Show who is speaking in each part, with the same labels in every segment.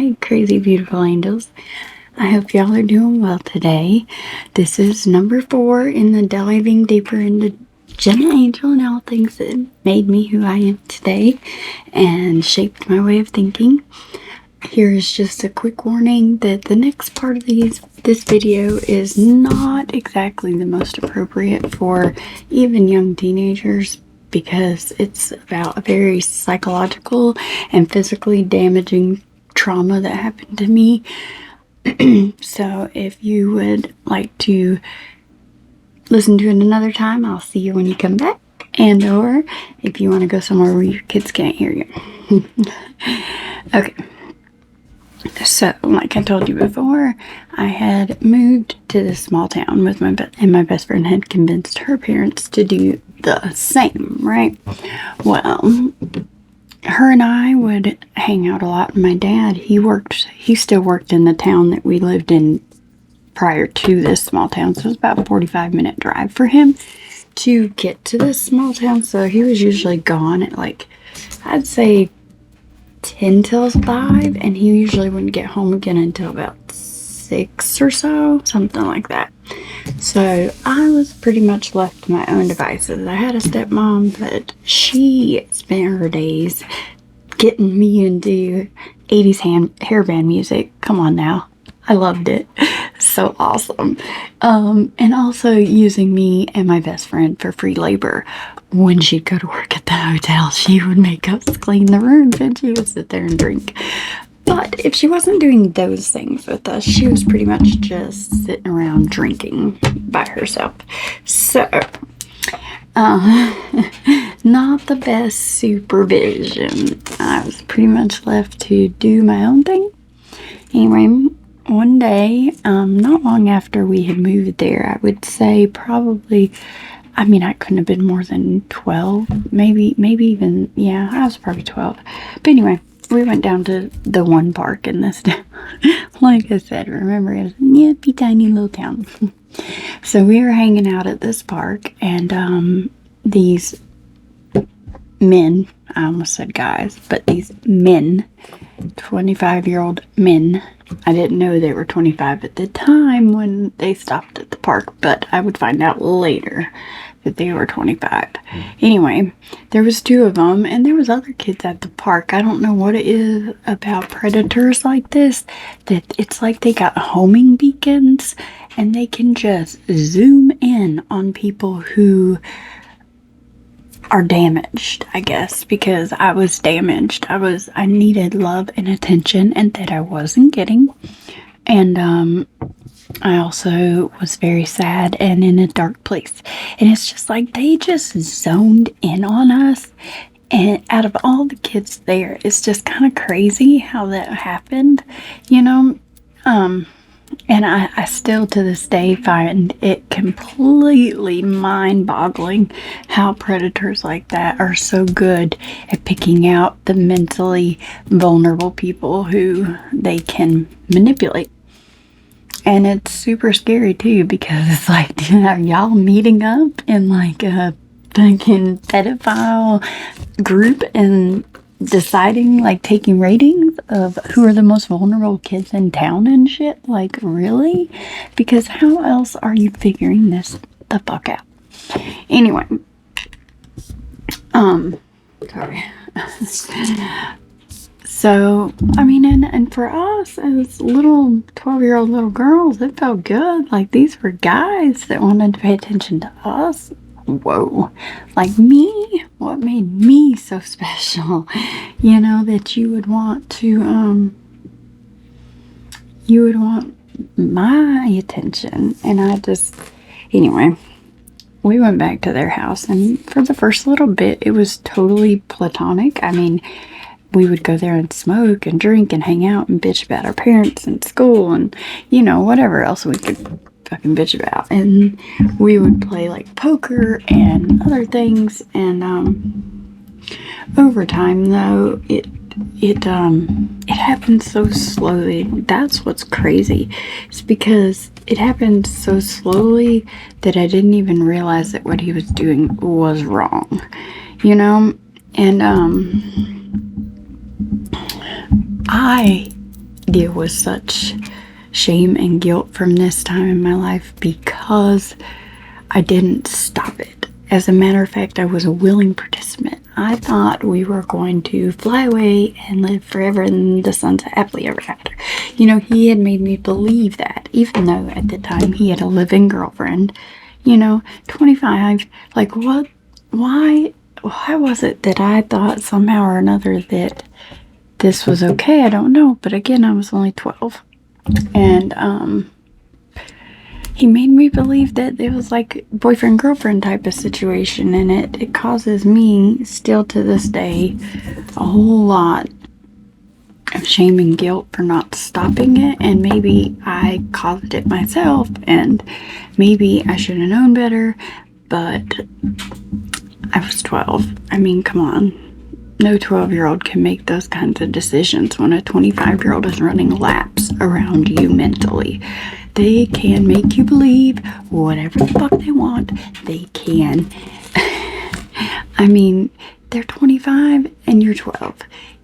Speaker 1: Hi, crazy beautiful angels. I hope y'all are doing well today. This is number 4 in the delving deeper into Jenna Angel and all things that made me who I am today and shaped my way of thinking. Here is just a quick warning that the next part of this video is not exactly the most appropriate for even young teenagers, because it's about a very psychological and physically damaging trauma that happened to me. So if you would like to listen to it another time, I'll see you when you come back. And or if you want to go somewhere where your kids can't hear you. Okay. So, like I told you before, I had moved to this small town with my best friend had convinced her parents to do the same, right? Well, her and I would hang out a lot. My dad, he still worked in the town that we lived in prior to this small town. So it was about a 45-minute drive for him to get to this small town. So he was usually gone at I'd say 10 till 5, and he usually wouldn't get home again until about 6 or so, something like that. So I was pretty much left to my own devices. I had a stepmom, but she spent her days getting me into 80s hairband music. Come on now. I loved it. So awesome. And also using me and my best friend for free labor. When she'd go to work at the hotel, she would make us clean the rooms and she would sit there and drink. But if she wasn't doing those things with us, she was pretty much just sitting around drinking by herself. So, not the best supervision. I was pretty much left to do my own thing. Anyway, one day, not long after we had moved there, I would say probably, I couldn't have been more than 12, maybe even, yeah, I was probably 12. But anyway, we went down to the one park in this town. Like I said, remember, it was a nippy tiny little town. So we were hanging out at this park, and these men, I almost said guys, but these men, 25-year-old men, I didn't know they were 25 at the time when they stopped at the park, but I would find out later that they were 25. Anyway, there was 2 of them, and there was other kids at the park. I don't know what it is about predators like this, that it's like they got homing beacons, and they can just zoom in on people who are damaged, I guess, because I was damaged. I needed love and attention, and that I wasn't getting. And I also was very sad and in a dark place. And it's just like they just zoned in on us. And out of all the kids there, it's just kind of crazy how that happened, you know? And I still to this day find it completely mind-boggling how predators like that are so good at picking out the mentally vulnerable people who they can manipulate. And it's super scary too, because it's like, are y'all meeting up in like a fucking pedophile group and deciding, like, taking ratings of who are the most vulnerable kids in town and shit? Like, really? Because how else are you figuring this the fuck out? Anyway, sorry. So, and for us as little 12-year-old little girls, it felt good. Like, these were guys that wanted to pay attention to us. Whoa. Like me? What made me so special? You know, that you would want my attention. And anyway, we went back to their house, and for the first little bit, it was totally platonic. We would go there and smoke and drink and hang out and bitch about our parents and school and, whatever else we could fucking bitch about. And we would play like poker and other things. And over time, though, it happened so slowly. That's what's crazy. It's because it happened so slowly that I didn't even realize that what he was doing was wrong, And I deal with such shame and guilt from this time in my life because I didn't stop it. As a matter of fact, I was a willing participant. I thought we were going to fly away and live forever in the sunset happily ever after. You know, he had made me believe that, even though at the time he had a living girlfriend. You know, 25, like what, why was it that I thought somehow or another that this was okay? I don't know, but again, I was only 12. And, he made me believe that it was like boyfriend-girlfriend type of situation, and it causes me, still to this day, a whole lot of shame and guilt for not stopping it. And maybe I caused it myself, and maybe I should have known better, but I was 12. I mean, come on. No 12-year-old can make those kinds of decisions when a 25-year-old is running laps around you mentally. They can make you believe whatever the fuck they want. They can. I mean, they're 25 and you're 12.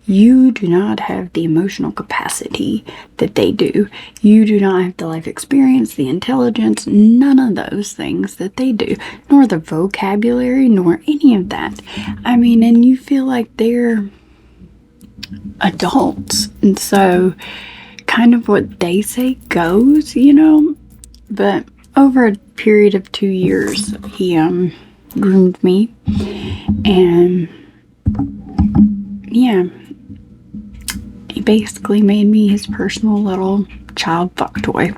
Speaker 1: You do not have the emotional capacity that they do. You do not have the life experience, the intelligence, none of those things that they do, nor the vocabulary, nor any of that. I mean, and you feel like they're adults. And so kind of what they say goes, you know. But over a period of 2 years, he groomed me, and yeah, he basically made me his personal little child fuck toy.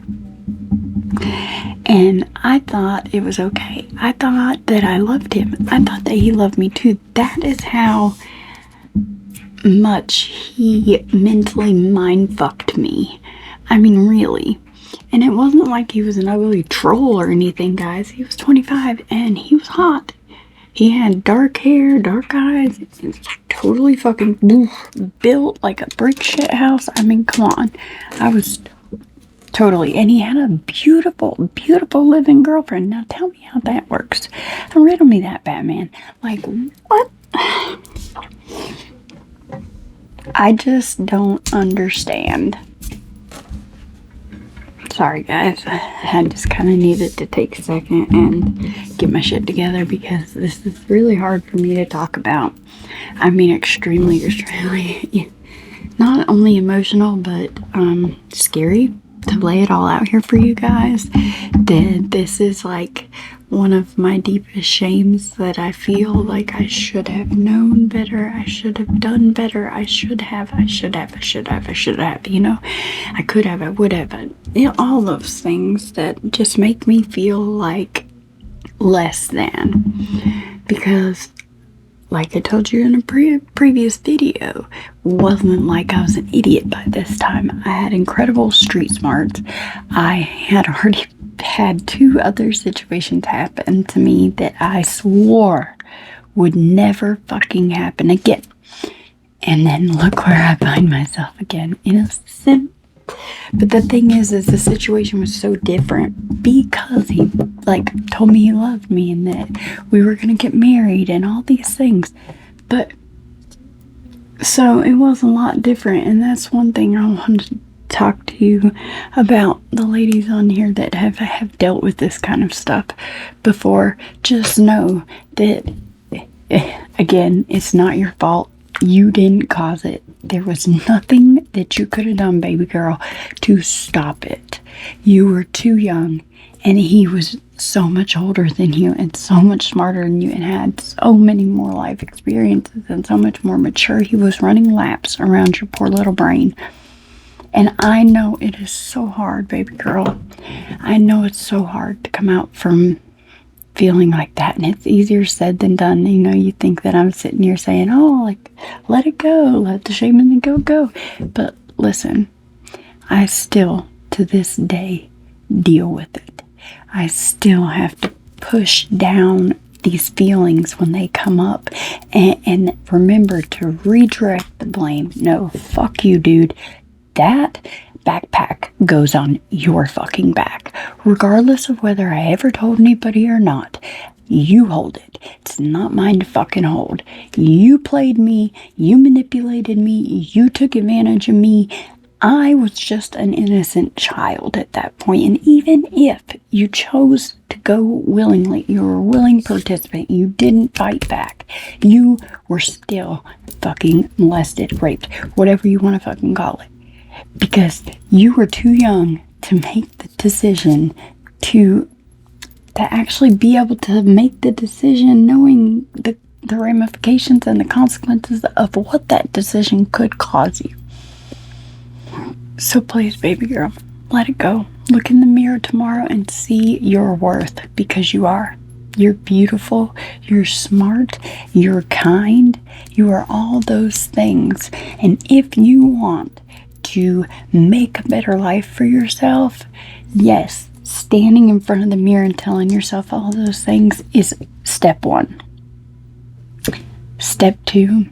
Speaker 1: And I thought it was okay. I thought that I loved him. I thought that he loved me too. That is how much he mentally mind fucked me. I mean, really. And it wasn't like he was an ugly troll or anything, guys. He was 25 and he was hot. He had dark hair, dark eyes, totally fucking built like a brick shit house. I mean, come on. I was totally, and he had a beautiful, beautiful living girlfriend. Now tell me how that works. Riddle me that, Batman. Like, what? I just don't understand. Sorry, guys. I just kind of needed to take a second and get my shit together because this is really hard for me to talk about. I mean, extremely, not only emotional, but scary to lay it all out here for you guys. That this is like one of my deepest shames, that I feel like I should have known better, I should have done better, I should have, you know, I could have, I would have, you know, all those things that just make me feel like less than. Because like I told you in a previous video, wasn't like I was an idiot by this time. I had incredible street smarts. I had already had 2 other situations happen to me that I swore would never fucking happen again. And then look where I find myself again, innocent. But the thing is the situation was so different because he like told me he loved me and that we were gonna get married and all these things. But so it was a lot different, and that's one thing I wanted to talk to you about. The ladies on here that have dealt with this kind of stuff before, just know that again, it's not your fault. You didn't cause it. There was nothing that you could have done, baby girl, to stop it. You were too young, and he was so much older than you and so much smarter than you and had so many more life experiences and so much more mature. He was running laps around your poor little brain. And I know it is so hard, baby girl. I know it's so hard to come out from feeling like that, and it's easier said than done. You know, you think that I'm sitting here saying, oh, like, let it go, let the shame and the guilt go. But listen, I still, to this day, deal with it. I still have to push down these feelings when they come up, and remember to redirect the blame. No, fuck you, dude. That backpack goes on your fucking back. Regardless of whether I ever told anybody or not, you hold it. It's not mine to fucking hold. You played me. You manipulated me. You took advantage of me. I was just an innocent child at that point, and even if you chose to go willingly, you were a willing participant, you didn't fight back, you were still fucking molested, raped, whatever you want to fucking call it, because you were too young to make the decision to actually be able to make the decision knowing the ramifications and the consequences of what that decision could cause you. So please, baby girl, let it go. Look in the mirror tomorrow and see your worth, because you are. You're beautiful, you're smart, you're kind, you are all those things. And if you want to make a better life for yourself, yes, standing in front of the mirror and telling yourself all those things is step one. Step two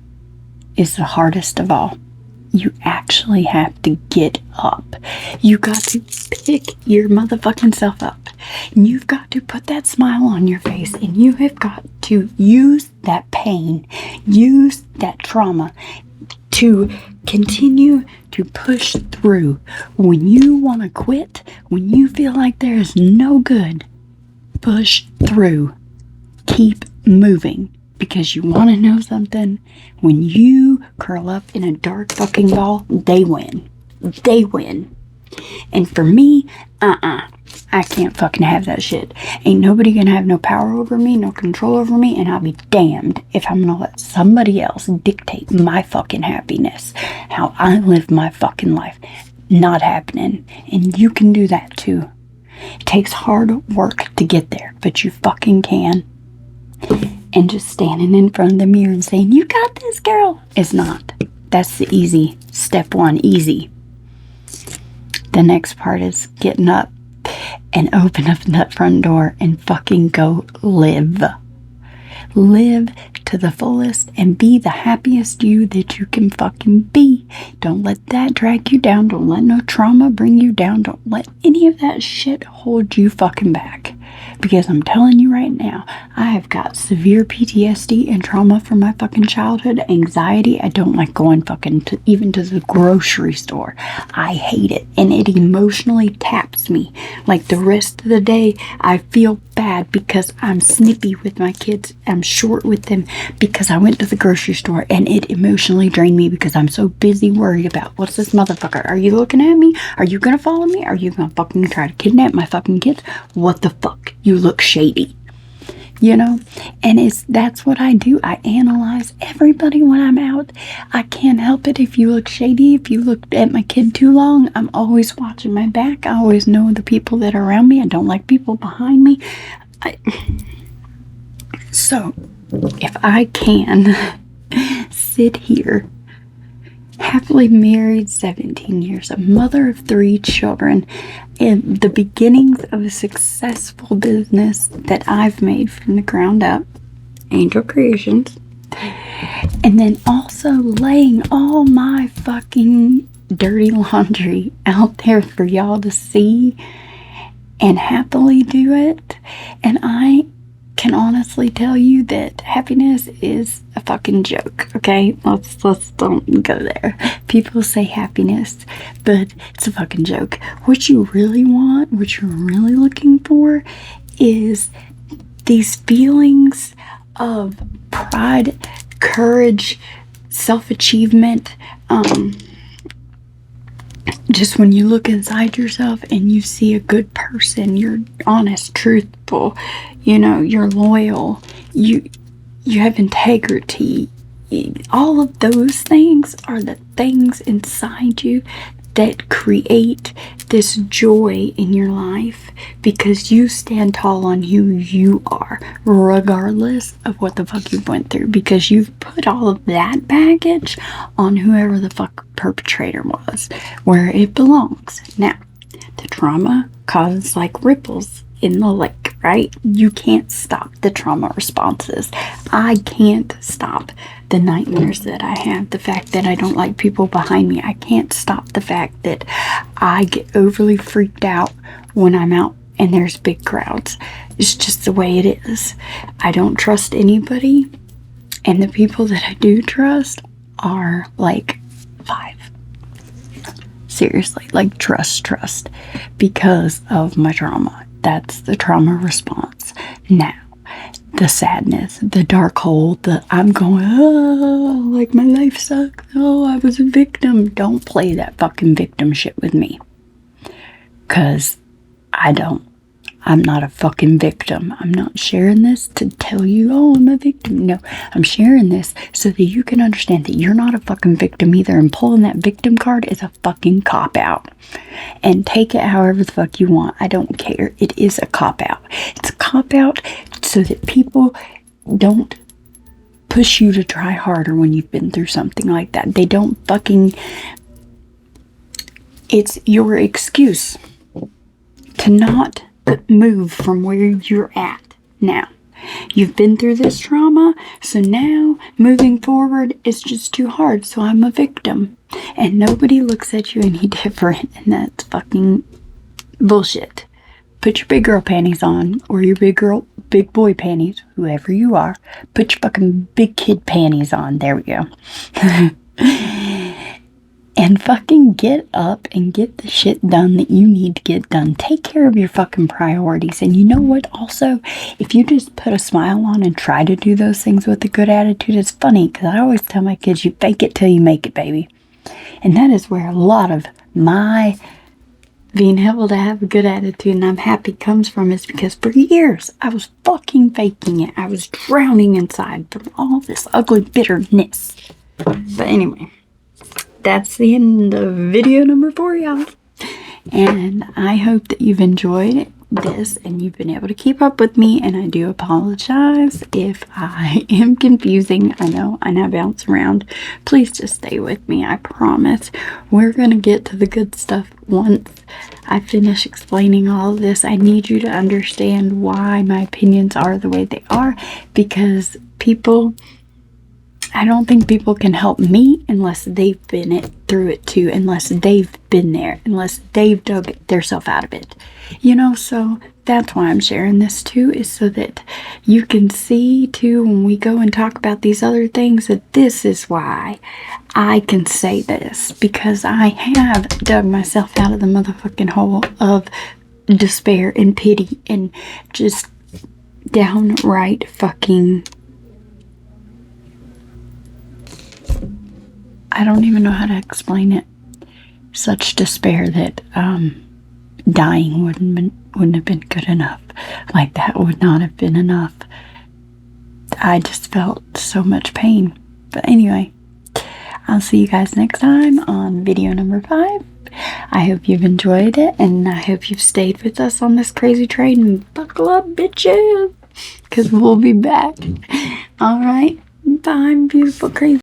Speaker 1: is the hardest of all. You actually have to get up. You got to pick your motherfucking self up. And you've got to put that smile on your face. And you have got to use that pain, use that trauma to continue to push through. When you want to quit, when you feel like there is no good, push through. Keep moving. Because you want to know something? When you curl up in a dark fucking ball, they win. They win. And for me, I can't fucking have that shit. Ain't nobody gonna have no power over me, no control over me, and I'll be damned if I'm gonna let somebody else dictate my fucking happiness, how I live my fucking life. Not happening. And you can do that too. It takes hard work to get there, but you fucking can. And just standing in front of the mirror and saying, "You got this, girl," is not. That's the easy. Step one, easy. The next part is getting up and open up that front door and fucking go live. Live to the fullest and be the happiest you that you can fucking be. Don't let that drag you down. Don't let no trauma bring you down. Don't let any of that shit hold you fucking back. Because I'm telling you right now, I have got severe PTSD and trauma from my fucking childhood, anxiety. I don't like going fucking even to the grocery store. I hate it, and it emotionally taps me. Like the rest of the day, I feel bad because I'm snippy with my kids. I'm short with them because I went to the grocery store, and it emotionally drained me because I'm so busy worried about, what's this motherfucker? Are you looking at me? Are you gonna follow me? Are you gonna fucking try to kidnap my fucking kids? What the fuck? You look shady, you know? And that's what I do. I analyze everybody when I'm out. I can't help it if you look shady. If you look at my kid too long, I'm always watching my back. I always know the people that are around me. I don't like people behind me. So if I can sit here, happily married, 17 years, a mother of 3 children, and the beginnings of a successful business that I've made from the ground up, Angel Creations, and then also laying all my fucking dirty laundry out there for y'all to see and happily do it. And I can honestly tell you that happiness is a fucking joke, okay? Let's don't go there. People say happiness, but it's a fucking joke. What you really want, what you're really looking for, is these feelings of pride, courage, self-achievement, just when you look inside yourself and you see a good person, you're honest, truthful, you know, you're loyal, you have integrity. All of those things are the things inside you that create this joy in your life, because you stand tall on who you are, regardless of what the fuck you went through, because you've put all of that baggage on whoever the fuck perpetrator was, where it belongs. Now, the trauma causes like ripples in the lake, right? You can't stop the trauma responses. I can't stop the nightmares that I have, the fact that I don't like people behind me. I can't stop the fact that I get overly freaked out when I'm out and there's big crowds. It's just the way it is. I don't trust anybody, and the people that I do trust are like 5. Seriously, like trust, because of my trauma. That's the trauma response. Now, the sadness, the dark hole, I'm going, oh, like my life sucks. Oh, I was a victim. Don't play that fucking victim shit with me. Because I'm not a fucking victim. I'm not sharing this to tell you, oh, I'm a victim. No, I'm sharing this so that you can understand that you're not a fucking victim either. And pulling that victim card is a fucking cop-out. And take it however the fuck you want. I don't care. It is a cop-out. It's a cop-out so that people don't push you to try harder when you've been through something like that. They don't fucking... It's your excuse to not move from where you're at now. You've been through this trauma, so now moving forward is just too hard, so I'm a victim. And nobody looks at you any different, and that's fucking bullshit. Put your big girl panties on, or your big boy panties, whoever you are. Put your fucking big kid panties on. There we go. And fucking get up and get the shit done that you need to get done. Take care of your fucking priorities. And you know what? Also, if you just put a smile on and try to do those things with a good attitude, it's funny. Because I always tell my kids, you fake it till you make it, baby. And that is where a lot of my being able to have a good attitude and I'm happy comes from, is because for years I was fucking faking it. I was drowning inside from all this ugly bitterness. But anyway, that's the end of video number 4, y'all. And I hope that you've enjoyed this and you've been able to keep up with me. And I do apologize if I am confusing. I know I bounce around. Please just stay with me. I promise we're going to get to the good stuff once I finish explaining all of this. I need you to understand why my opinions are the way they are, because I don't think people can help me unless they've been through it too, unless they've been there, unless they've dug themselves out of it. You know, so that's why I'm sharing this too, is so that you can see too when we go and talk about these other things that this is why I can say this, because I have dug myself out of the motherfucking hole of despair and pity and just downright fucking... I don't even know how to explain it. Such despair that dying wouldn't have been good enough. Like, that would not have been enough. I just felt so much pain. But anyway, I'll see you guys next time on video number 5. I hope you've enjoyed it, and I hope you've stayed with us on this crazy train. And buckle up, bitches, because we'll be back. Alright, bye, beautiful, crazy.